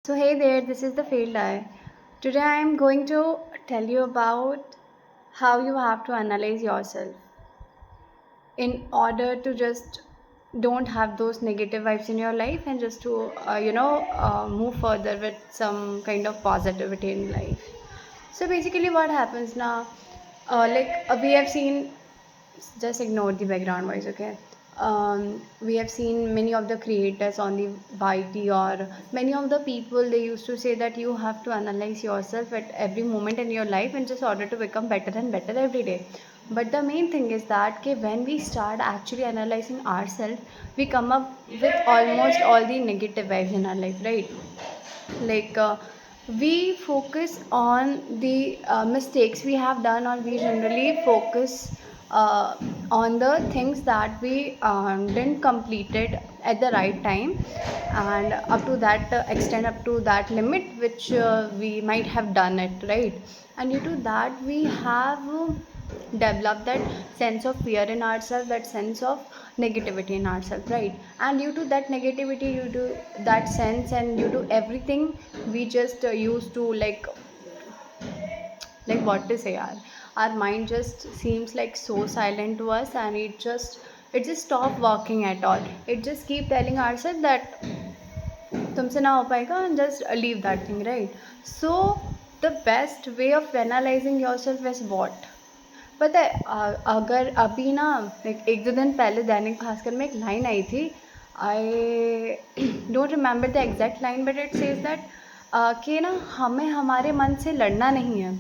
So, hey there, this is the Failed Eye. Today, I am going to tell you about how you have to analyze yourself in order to just don't have those negative vibes in your life and just to, move further with some kind of positivity in life. So, basically, what happens now, we have seen, just ignore the background noise, okay? We have seen many of the creators on the YT, or many of the people, they used to say that you have to analyze yourself at every moment in your life in just order to become better and better every day. But the main thing is that okay, when we start actually analyzing ourselves, we come up with almost all the negative vibes in our life, right? like uh, we focus on the mistakes we have done, or we generally focus uh, on the things that we didn't completed at the right time, and up to that extent, up to that limit which we might have done it right. And due to that we have developed that sense of fear in ourselves, that sense of negativity in ourselves, right? And due to that negativity, due to that sense, and due to everything, we just used to like what to say, yaar, our mind just seems like so silent to us, and it just stop working at all. It just keep telling ourselves that तुमसे ना हो पाएगा, and just leave that thing, right? So the best way of analyzing yourself is what? पता है, अगर अभी ना एक दो दिन पहले दैनिक भास्कर में एक लाइन आई थी. I don't remember the exact line, but it says that कि ना हमें हमारे मन से लड़ना नहीं है,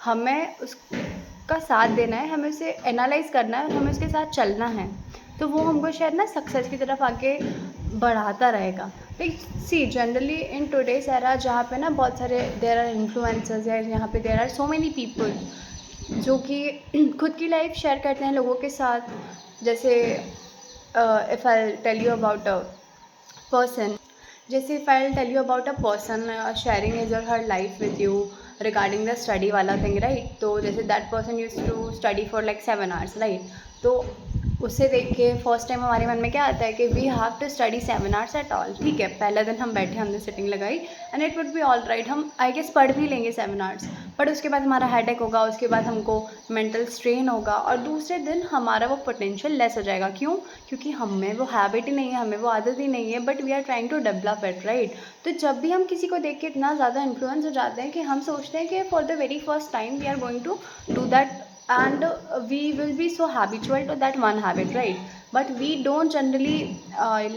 हमें उसका साथ देना है, हमें उसे एनालाइज करना है और हमें उसके साथ चलना है. तो वो हमको शायद ना सक्सेस की तरफ आगे बढ़ाता रहेगा. Like see generally in today's era, जहाँ पे ना बहुत सारे देर आर इन्फ्लुएंसर्स है, यहाँ पे there are so many people जो कि खुद की लाइफ शेयर करते हैं लोगों के साथ. जैसे if I tell you about a person, जैसे if I tell you about a person sharing his और her life with you regarding the study वाला थिंग, राइट? तो जैसे that person use to study for like 7 hours, right? तो उसे देख के first time हमारे मन में क्या आता है कि we have to study 7 hours at all. ठीक है, पहला दिन हम बैठे, हमने सिटिंग लगाई and it would be all right, हम आई गेस पढ़ भी लेंगे 7 आवर्स. बट उसके बाद हमारा हेडेक होगा, उसके बाद हमको मेंटल स्ट्रेन होगा, और दूसरे दिन हमारा वो पोटेंशियल लेस हो जाएगा. क्यों? क्योंकि हमें वो हैबिट ही नहीं है, हमें वो आदत ही नहीं है, but we are trying to develop it, right? तो जब भी हम किसी को देख के इतना ज़्यादा इन्फ्लुएंस हो जाते हैं कि हम सोचते हैं कि for the very first time we are going to do that, and we will be so habitual to that one habit, right? But we don't generally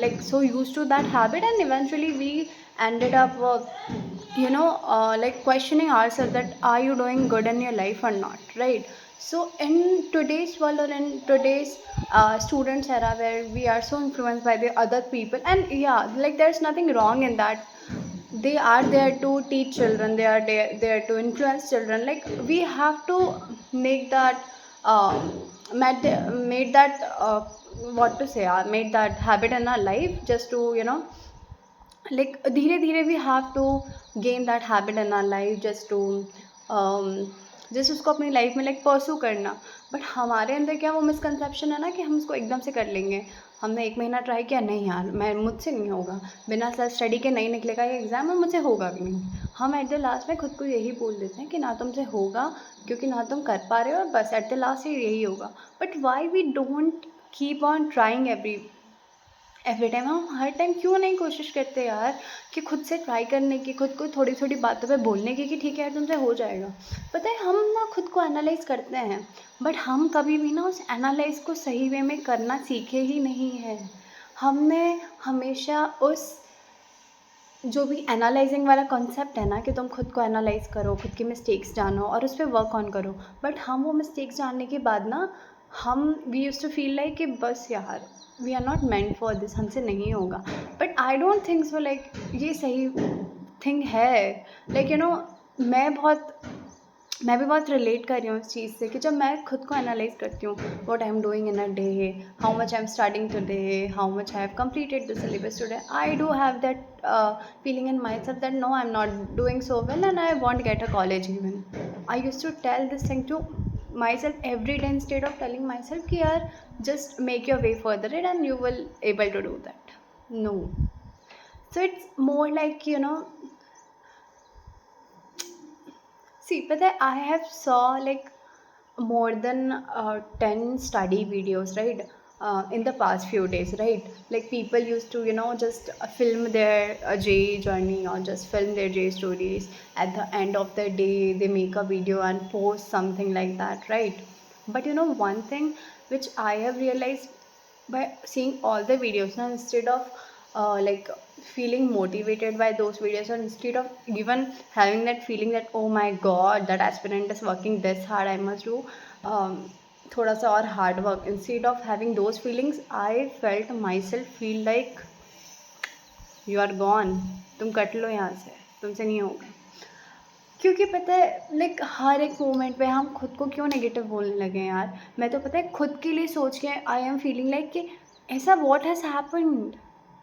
like so used to that habit, and eventually we ended up like questioning ourselves that are you doing good in your life or not, right? So in today's world, or in today's students era, where we are so influenced by the other people, and yeah, like there's nothing wrong in that. They are there to teach children, they are there to influence children. Like we have to make that uh, made that what to say, made that habit in our life, just to like धीरे धीरे we have to gain that habit in our life, just to um, just उसको अपनी life में like परसू करना. But हमारे अंदर क्या वो मिसकंसेप्शन है ना कि हम उसको एकदम से कर लेंगे. हमने 1 महीना ट्राई किया, नहीं यार मैं मुझसे नहीं होगा, बिना सेल्फ स्टडी के नहीं निकलेगा ये एग्ज़ाम और मुझसे होगा भी नहीं. हम एट द लास्ट में खुद को यही बोल देते हैं कि ना तुमसे होगा, क्योंकि ना तुम कर पा रहे हो, और बस एट द लास्ट यही होगा. But why we don't keep on trying every time? हम हर टाइम क्यों नहीं कोशिश करते यार कि खुद से ट्राई करने की, खुद को थोड़ी थोड़ी बातों पे बोलने की कि ठीक है यार तुमसे हो जाएगा. पता है, हम ना खुद को एनालाइज करते हैं, बट हम कभी भी ना उस एनालाइज को सही वे में करना सीखे ही नहीं है. हमने हमेशा उस जो भी एनालाइजिंग वाला कॉन्सेप्ट है ना कि तुम खुद को एनालाइज करो, खुद की मिस्टेक्स जानो और उस पर वर्क ऑन करो. बट हम वो मिस्टेक्स जानने के बाद ना हम we use to feel like कि बस यार we are not meant for this, हमसे नहीं होगा. But I don't think so, like ये सही थिंग है. लाइक मैं भी बहुत रिलेट कर रही हूँ इस चीज़ से कि जब मैं खुद को एनालाइज करती हूँ, what I am doing in a day, how much I am starting today, how much I have completed the syllabus today, I do have that feeling in myself that no, I'm not doing so well and I won't get a college even. I used to tell this thing to myself every day instead of telling myself कि यार just make your way further and you will able to do that. No. So it's more like See, but I have saw like more than 10 study videos, right? In the past few days, right? Like people used to, just film their J journey or just film their J stories. At the end of the day, they make a video and post something like that, right? But one thing which I have realized by seeing all the videos now, instead of like feeling motivated by those videos, or instead of even having that feeling that oh my god, that aspirant is working this hard, I must do थोड़ा सा और hard work, instead of having those feelings I felt my self feel like you are gone, तुम cut लो यहाँ से, तुमसे नहीं होगा। क्योंकि पता है लाइक हर एक मोमेंट पे हम खुद को क्यों नेगेटिव बोलने लगे हैं यार। मैं तो पता है खुद के लिए सोच के आई एम फीलिंग लाइक कि ऐसा व्हाट हैज़ हैपेंड,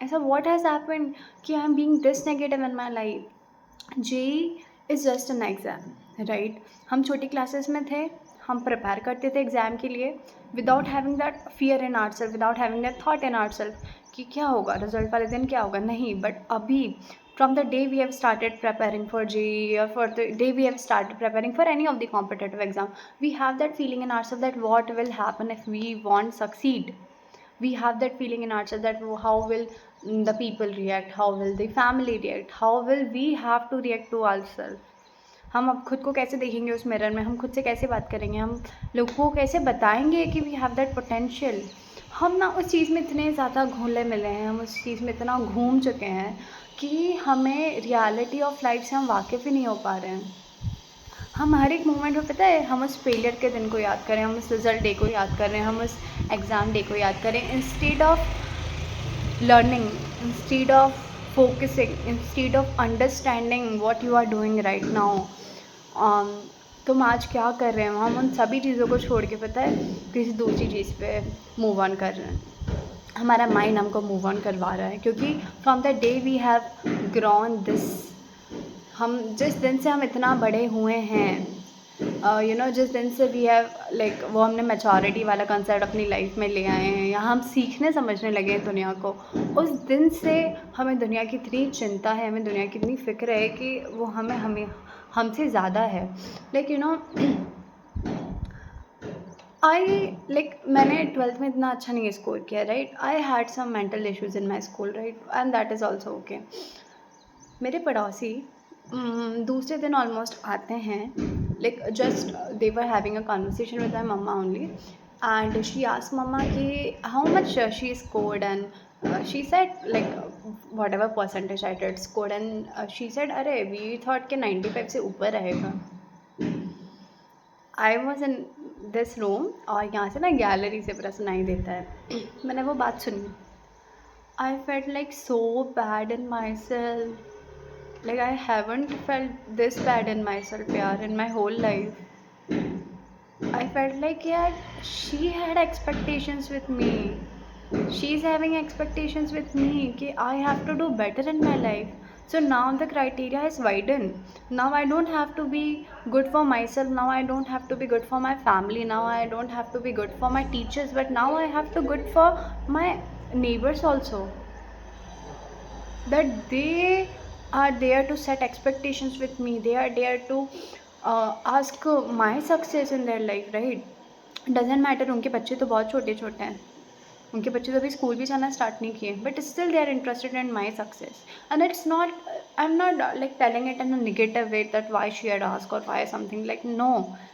ऐसा व्हाट हैज़ हैपेंड कि I am being this negative in my life. JEE is just an exam, right? हम छोटी क्लासेस में थे, हम प्रिपेयर करते थे एग्ज़ाम के लिए without having that fear in our self, without having that thought in our self कि क्या होगा रिजल्ट वाले दिन, क्या होगा नहीं। बट अभी from the day we have started preparing for JEE, or for the day we have started preparing for any of the competitive exam, we have that feeling in ourselves that what will happen if we won't succeed. We have that feeling in ourselves that how will the people react, how will the family react, how will we have to react to ourselves. हम अब खुद को कैसे देखेंगे उस mirror में, हम खुद से कैसे बात करेंगे, हम लोगों को कैसे बताएंगे कि वी हैव दैट पोटेंशियल। हम ना उस चीज़ में इतने ज़्यादा घुले मिले हैं, हम उस चीज़ में इतना घूम चुके हैं कि हमें रियलिटी ऑफ लाइफ से हम वाकिफ़ ही नहीं हो पा रहे हैं। हम हर एक मोमेंट में पता है हम उस फेलियर के दिन को याद करें, हम उस रिज़ल्ट डे को याद करें, हम उस एग्ज़ाम डे को याद करें, instead of learning, instead of focusing, instead of understanding what you are doing right now. तुम आज क्या कर रहे हो, हम उन सभी चीज़ों को छोड़ के पता है किसी दूसरी चीज़ पे मूव ऑन कर रहे हैं। हमारा माइंड हमको मूव ऑन करवा रहा है, क्योंकि from the day we have grown this, हम जिस दिन से हम इतना बड़े हुए हैं, जिस दिन से वी हैव लाइक वो हमने मैच्योरिटी वाला कंसेप्ट अपनी लाइफ में ले आए हैं, या हम सीखने समझने लगे हैं दुनिया को, उस दिन से हमें दुनिया की इतनी चिंता है, हमें दुनिया की इतनी फ़िक्र है कि वो हमें हमसे ज़्यादा है। लाइक आई लाइक मैंने 12th में इतना अच्छा नहीं स्कोर किया, right? I had some mental issues in my school, right? And that is also okay. मेरे पड़ोसी दूसरे दिन ऑलमोस्ट आते हैं, like just they were having a conversation with my mamma only, and she asked mamma कि how much she scored, and she said like whatever percentage I did scored, and she said अरे we thought के 95 से ऊपर रहेगा। I was in this room, और यहाँ से ना गैलरी से पूरा सुनाई देता है। मैंने वो बात सुनी, I felt like so bad in my self, like I haven't felt this bad in my self यार in my whole life. I felt like यार she had expectations with me, she is having expectations with me कि I have to do better in my life. So now the criteria is widened. Now I don't have to be good for myself. Now I don't have to be good for my family. Now I don't have to be good for my teachers. But now I have to good for my neighbors also. That they are there to set expectations with me. They are there to ask my success in their life, right? Doesn't matter उनके बच्चे तो बहुत छोटे छोटे हैं, उनके बच्चे तो अभी स्कूल भी जाना स्टार्ट नहीं किए, but still they are interested in my success. And it's not, I am not like telling it in a negative way that why she had asked और why something like, no,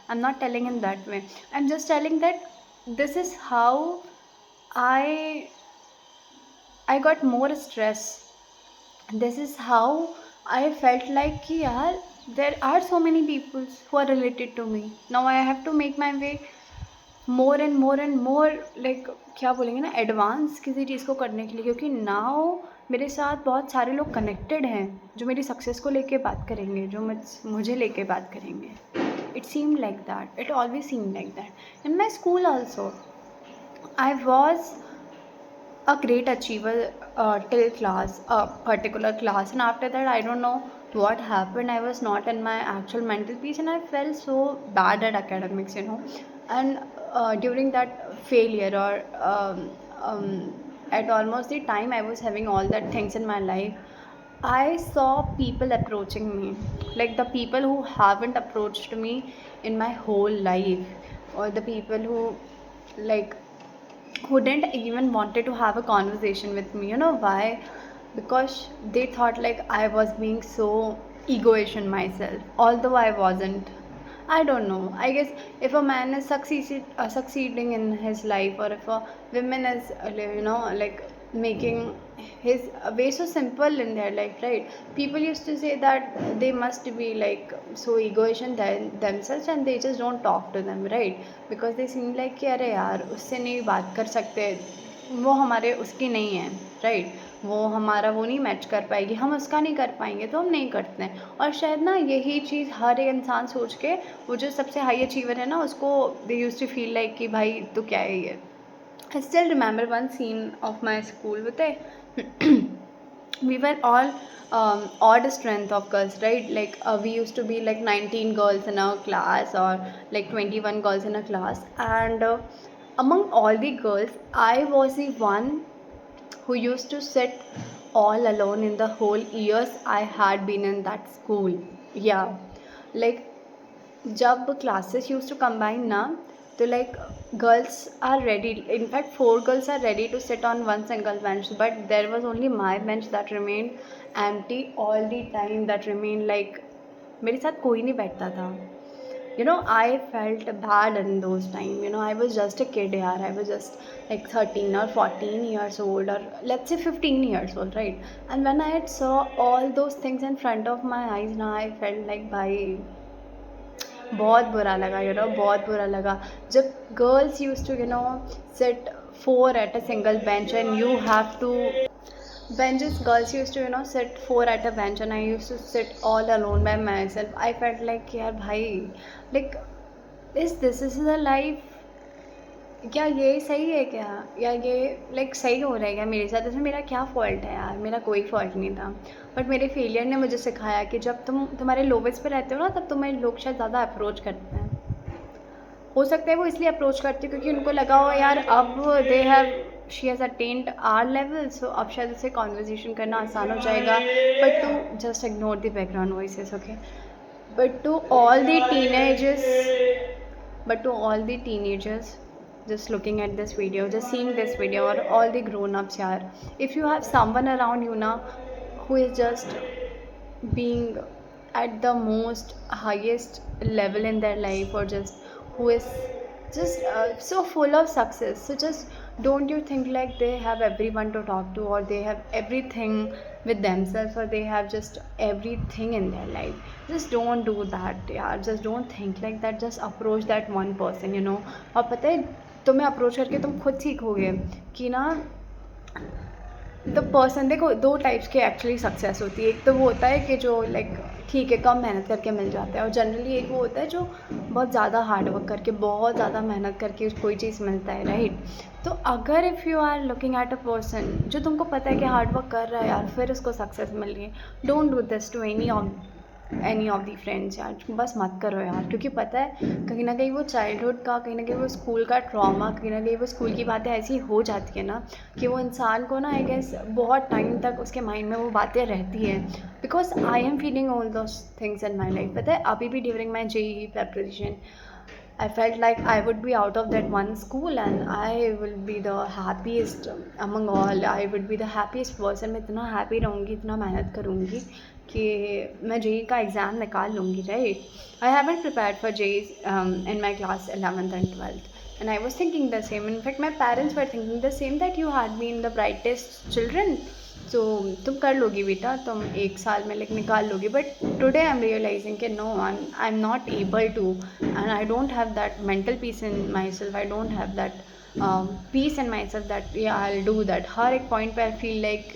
I am not telling in that way. I am just telling that this is how I got more stress. This is how I felt like कि यार there are so many peoples who are related to me. Now I have to make my way more and more like क्या बोलेंगे ना, advance किसी चीज़ को करने के लिए, क्योंकि नाउ मेरे साथ बहुत सारे लोग कनेक्टेड हैं जो मेरी सक्सेस को लेके बात करेंगे, जो मुझे लेके बात करेंगे. It seem like that, it always seem like that. In my school also I was a great achiever till class, a particular class, and after that I don't know what happened. I was not in my actual mental peace and I felt so bad at academics, and during that failure, or at almost the time I was having all that things in my life, I saw people approaching me, like the people who haven't approached me in my whole life, or the people who, like, who didn't even wanted to have a conversation with me. You know why? Because they thought like I was being so egoish in myself, although I wasn't. I don't know. I guess if a man is succeeding in his life, or if a woman is, like making his way so simple in their life, right? People used to say that they must be like so egoish in themselves, and they just don't talk to them, right? Because they seem like कि अरे यार उससे नहीं बात कर सकते, वो हमारे उसकी नहीं है, राइट? वो हमारा वो नहीं मैच कर पाएगी, हम उसका नहीं कर पाएंगे, तो हम नहीं करते हैं। और शायद ना यही चीज़ हर एक इंसान सोच के, वो जो सबसे हाई अचीवर है ना, उसको दे यूज टू फील लाइक कि भाई तो क्या है ये। I still remember one scene of my school with a we were all odd strength of girls, right? Like we used to be like 19 girls in our class, or like 21 girls in a class, and among all the girls, I was the one who used to sit all alone in the whole years I had been in that school. Yeah, like जब classes used to combine ना, तो like girls are ready, in fact 4 girls are ready to sit on one single bench, but there was only my bench that remained empty all the time, that remained like मेरे साथ कोई नहीं बैठता था। I felt bad in those time. I was just a kid, yaar. I was just like 13 or 14 years old, or let's say 15 years old, right? And when I saw all those things in front of my eyes, now I felt like bhai, बहुत बुरा लगा, बहुत बुरा लगा जब girls use to sit 4 at a single bench, and you have to benches, girls used to sit 4 at a bench, and I used to sit all alone by myself. I felt like यार भाई, like is this is the life? क्या ये सही है क्या? या ये like सही हो रहा है क्या मेरे साथ? इसमें मेरा क्या फ़ॉल्ट है यार? मेरा कोई फ़ॉल्ट नहीं था, बट मेरे फेलियर ने मुझे सिखाया कि जब तुम तुम्हारे लोवेस्ट पे रहते हो ना, तब तुम्हें लोग शायद ज़्यादा अप्रोच करते हैं। हो सकता है वो इसलिए अप्रोच करती है क्योंकि उनको लगा हो यार अब they have she has attend our level, so अब शायद उससे कॉन्वर्जेसन करना आसान हो जाएगा। But to just ignore the background voices, okay? But to all the teenagers but to all the teenagers just looking at this video, just seeing this video, or all the grown-ups yaar, if you have someone around you now who is just being at the most highest level in their life, or just who is just so full of success, so just don't you think like they have everyone to talk to, or they have everything with themselves, or they have just everything in their life? Just don't do that यार, just don't think like that, just approach that one person, और पता है तुम्हें approach करके तुम खुद सीखोगे कि ना द पर्सन, देखो 2 टाइप्स की एक्चुअली सक्सेस होती है। एक तो वो होता है कि जो लाइक ठीक है कम मेहनत करके मिल जाता है, और जनरली एक वो होता है जो बहुत ज़्यादा हार्ड वर्क करके, बहुत ज़्यादा मेहनत करके कोई चीज़ मिलता है, राइट? तो अगर if you are looking at a person जो तुमको पता है कि हार्ड वर्क कर रहा है यार, फिर उसको सक्सेस मिल रही है, don't do this to any of the friends यार, बस मत करो यार। क्योंकि पता है कहीं ना कहीं वो चाइल्डहुड का, कहीं ना कहीं वो स्कूल का ट्रॉमा, कहीं ना कहीं वो स्कूल की बातें ऐसी हो जाती है ना कि वो इंसान को ना आई गेस बहुत टाइम तक उसके माइंड में वो बातें रहती हैं। Because I am feeling all those things in my life. पता है अभी भी during my JEE preparation I felt like I would be out of that one school, and I will be the happiest among all. I would be the happiest person. मैं इतना happy रहूँगी, इतना मेहनत करूँगी कि मैं JEE का exam निकाल लूँगी, right? I haven't prepared for JEE in my class 11th and 12th, and I was thinking the same. In fact, my parents were thinking the same, that you had been the brightest children, तो तुम कर लोगी बेटा, तुम 1 साल में लेकिन निकाल लोगी। But today I am realising कि no, I am not able to, and I don't have that mental peace in my self, I don't have that peace in my self that या आई विल डू दैट। हर एक point पे I feel like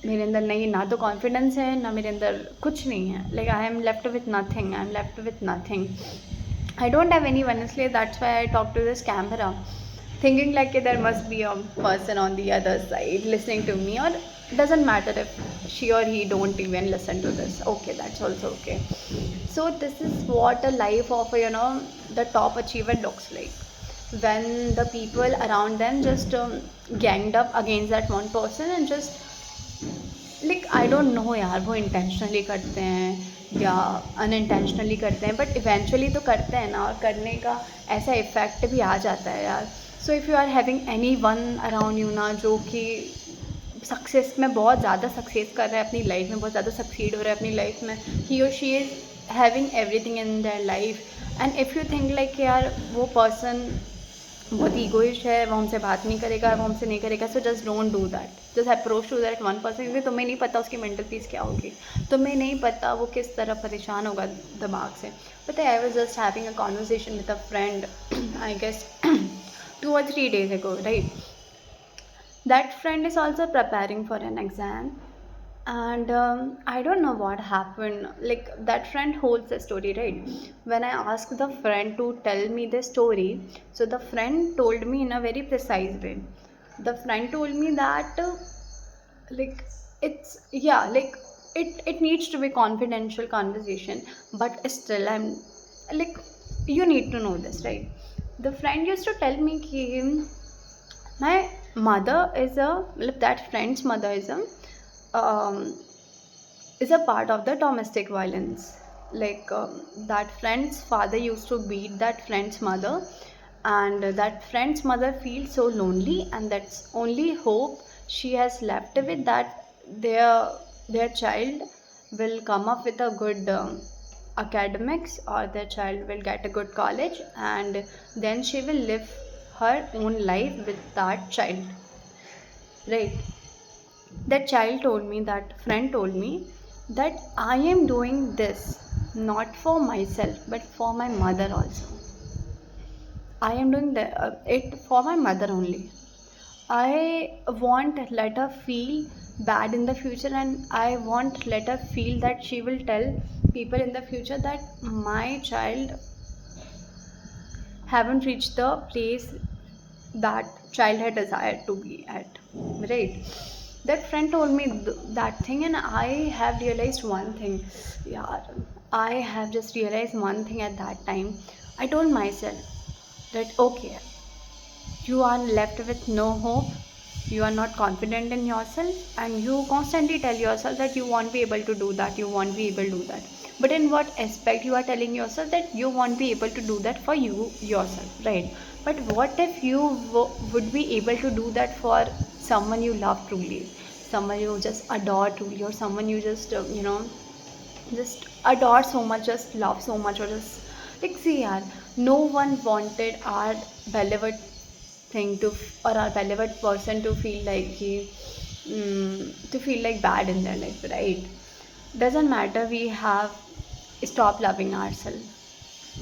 मेरे अंदर नहीं, ना तो confidence है, ना मेरे अंदर कुछ नहीं है। Like I am left with nothing, I am left with nothing, I don't have any वन, इसलिए that's why I talk to this camera thinking like there must be a person on the other side listening to me, or doesn't matter if she or he don't even listen to this, okay, that's also okay. So this is what a life of the top achiever looks like, when the people around them just ganged up against that one person and just like I don't know यार, वो intentionally करते हैं या unintentionally करते हैं, but eventually तो करते हैं ना, और करने का ऐसा इफ़ेक्ट भी आ जाता है यार. So if you are having any one around you ना, जो कि सक्सेस में बहुत ज़्यादा सक्सेस कर रहा है अपनी लाइफ में, बहुत ज़्यादा सक्सीड हो रहा है अपनी लाइफ में, ही और she is having everything in their life, and if you think like यार वो पर्सन बहुत ईगोइस्ट है, वो हमसे बात नहीं करेगा, वो हमसे नहीं करेगा, so just don't do that. Just approach to that one person, क्योंकि तुम्हें नहीं पता उसकी मेंटल पीस क्या होगी, तुम्हें नहीं पता वो किस तरह परेशान होगा दिमाग से. पता है, I was just having a conversation with a friend, I guess 2 or 3 days ago, right? That friend is also preparing for an exam, and I don't know what happened. Like, that friend holds the story, right? When I asked the friend to tell me the story, so the friend told me in a very precise way. The friend told me that like it's, yeah, like it needs to be confidential conversation, but still I'm like, you need to know this, right? The friend used to tell me ki my mother is a, that friend's mother um, is a part of the domestic violence. Like, that friend's father used to beat that friend's mother, and that friend's mother feels so lonely, and that's only hope she has left with, that their child will come up with a good academics, or their child will get a good college, and then she will live her own life with that child, right? That child told me, that friend told me, that I am doing this not for myself but for my mother also. I am doing it for my mother only. I won't let her feel bad in the future, and I won't let her feel that she will tell people in the future that my child haven't reached the place that child had desired to be at, right? That friend told me that thing, and I have realized one thing. Yeah, I have just realized one thing at that time. I told myself that okay, you are left with no hope, you are not confident in yourself, and you constantly tell yourself that you won't be able to do that, you won't be able to do that. But in what aspect you are telling yourself that you won't be able to do that for you yourself, right? But what if you would be able to do that for someone you love truly, someone you just adore truly, or someone you just just adore so much, just love so much, or just like, see yaar, no one wanted our beloved thing to, or our beloved person to feel like he, to feel like bad in their life, right? Doesn't matter, we have stopped loving ourselves,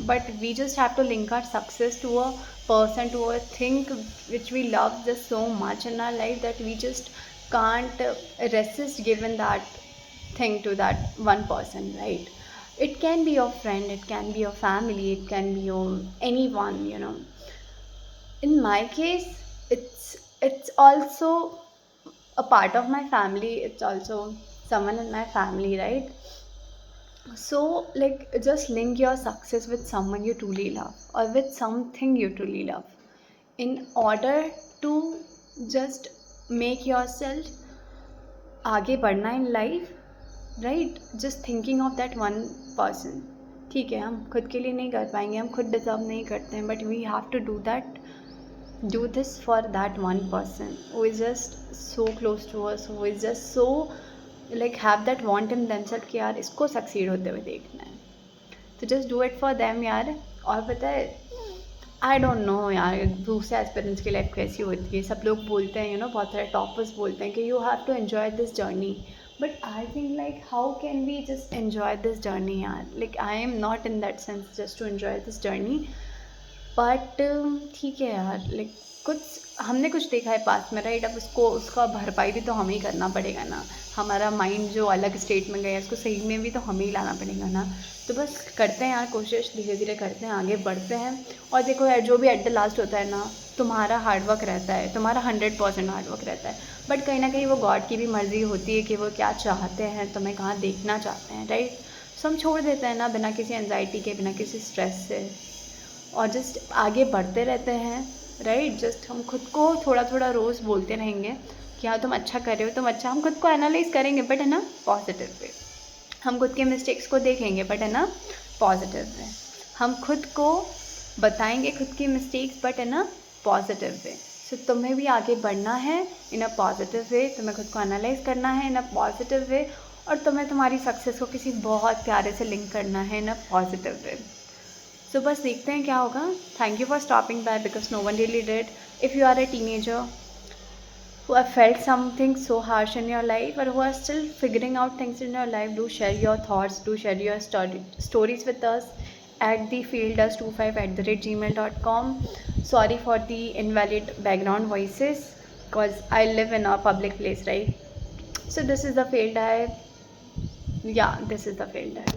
but we just have to link our success to a person, to a thing which we love just so much in our life, that we just can't resist giving that thing to that one person, right? It can be your friend, it can be your family, it can be your anyone, in my case, it's also a part of my family, it's also someone in my family, right? So, like, just link your success with someone you truly love, or with something you truly love, in order to just make yourself आगे बढ़ना in life, right? Just thinking of that one person. ठीक है, हम खुद के लिए नहीं कर पाएंगे, हम खुद डिजर्व नहीं करते हैं, but we have to do this for that one person who is just so close to us, who is just so like have that want in themselves कि यार इसको सक्सीड होते हुए देखना है, तो just do it for them यार. और पता है, आई डोंट नो यार दूसरे एस्पिरेंट्स की लाइफ कैसी होती है. सब लोग बोलते हैं, बहुत सारे टॉपर्स बोलते हैं कि you have to enjoy this journey, but I think like how can we just enjoy this journey यार. Like I am not in that sense just to enjoy this journey, but ठीक है यार, like कुछ हमने कुछ देखा है पास में, राइट? अब उसका भरपाई भी तो हमें ही करना पड़ेगा ना. हमारा माइंड जो अलग स्टेट में गया, उसको सही में भी तो हमें ही लाना पड़ेगा ना. तो बस करते हैं यार कोशिश, धीरे धीरे करते हैं, आगे बढ़ते हैं. और देखो यार, जो भी एट द लास्ट होता है ना, तुम्हारा हार्डवर्क रहता है, तुम्हारा 100% हार्डवर्क रहता है, बट कहीं ना कहीं वो गॉड की भी मर्ज़ी होती है कि वो क्या चाहते हैं, तुम्हें कहाँ देखना चाहते हैं, राइट? सो हम छोड़ देते हैं ना, बिना किसी एनजाइटी के, बिना किसी स्ट्रेस से, और जस्ट आगे बढ़ते रहते हैं, राइट? जस्ट हम खुद को थोड़ा थोड़ा रोज़ बोलते रहेंगे कि हाँ तुम अच्छा कर रहे हो, तुम अच्छा, हम खुद को एनालाइज करेंगे बट है ना पॉजिटिव वे। हम खुद के मिस्टेक्स को देखेंगे बट है ना पॉजिटिव वे। हम खुद को बताएंगे खुद की मिस्टेक्स बट है ना पॉजिटिव वे। सो तुम्हें भी आगे बढ़ना है इन अ पॉजिटिव वे, तुम्हें खुद को एनालाइज करना है इन अ पॉजिटिव वे, और तुम्हें तुम्हारी सक्सेस को किसी बहुत प्यारे से लिंक करना है इन अ पॉजिटिव वे। सो बस देखते हैं क्या होगा। Thank you for stopping by because no one really did. If you are a teenager who have felt something so harsh in your life or who are still figuring out things in your life, do share your thoughts, do share your stories with us at thefieldus25@gmail.com. Sorry for the invalid background voices because I live in a public place, right? So this is the field I, yeah, this is the field I.